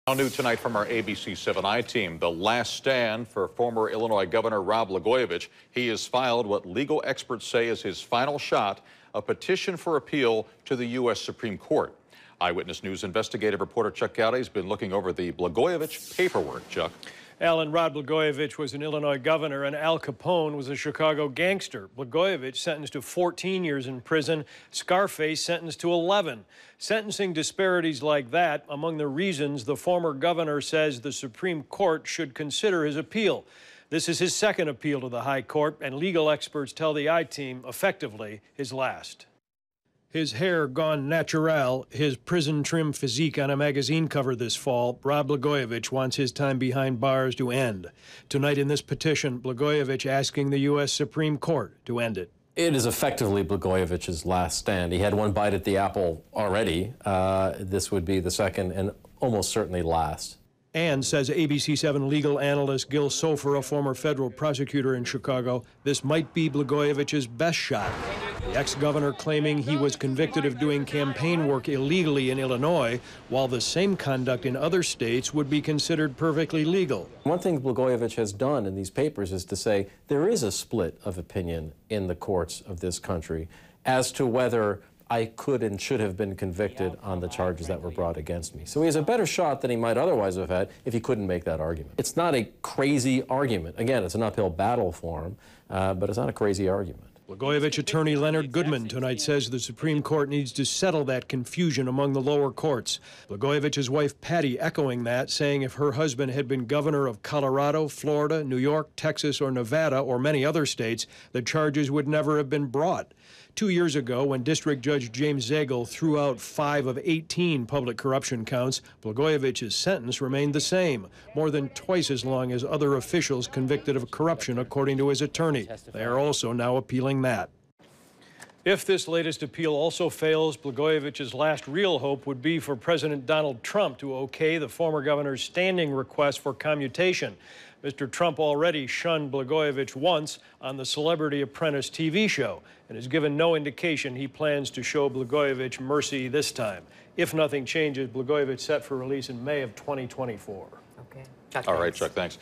Now new tonight from our ABC 7i team, the last stand for former Illinois Governor Rod Blagojevich. He has filed what legal experts say is his final shot, a petition for appeal to the U.S. Supreme Court. Eyewitness News investigative reporter Chuck Gowdy has been looking over the Blagojevich paperwork. Chuck. Alan, Rod Blagojevich was an Illinois governor, and Al Capone was a Chicago gangster. Blagojevich sentenced to 14 years in prison, Scarface sentenced to 11. Sentencing disparities like that among the reasons the former governor says the Supreme Court should consider his appeal. This is his second appeal to the High Court, and legal experts tell the I-Team effectively his last. His hair gone natural, his prison-trim physique on a magazine cover this fall, Rod Blagojevich wants his time behind bars to end. Tonight in this petition, Blagojevich asking the U.S. Supreme Court to end it. It is effectively Blagojevich's last stand. He had one bite at the apple already. This would be the second and almost certainly last. And, says ABC 7 legal analyst Gil Sofer, a former federal prosecutor in Chicago, this might be Blagojevich's best shot. The ex-governor claiming he was convicted of doing campaign work illegally in Illinois, while the same conduct in other states would be considered perfectly legal. One thing Blagojevich has done in these papers is to say there is a split of opinion in the courts of this country as to whether I could and should have been convicted on the charges that were brought against me. So he has a better shot than he might otherwise have had if he couldn't make that argument. It's not a crazy argument. Again, it's an uphill battle for him, but it's not a crazy argument. Blagojevich attorney Leonard Goodman tonight says the Supreme Court needs to settle that confusion among the lower courts. Blagojevich's wife Patty echoing that, saying if her husband had been governor of Colorado, Florida, New York, Texas, or Nevada, or many other states, the charges would never have been brought. 2 years ago, when District Judge James Zagel threw out 5 of 18 public corruption counts, Blagojevich's sentence remained the same, more than twice as long as other officials convicted of corruption, according to his attorney. They are also now appealing that. If this latest appeal also fails, Blagojevich's last real hope would be for President Donald Trump to okay the former governor's standing request for commutation. Mr. Trump already shunned Blagojevich once on the Celebrity Apprentice TV show and has given no indication he plans to show Blagojevich mercy this time. If nothing changes, Blagojevich set for release in May of 2024. Okay. Chuck, all right, Chuck, thanks.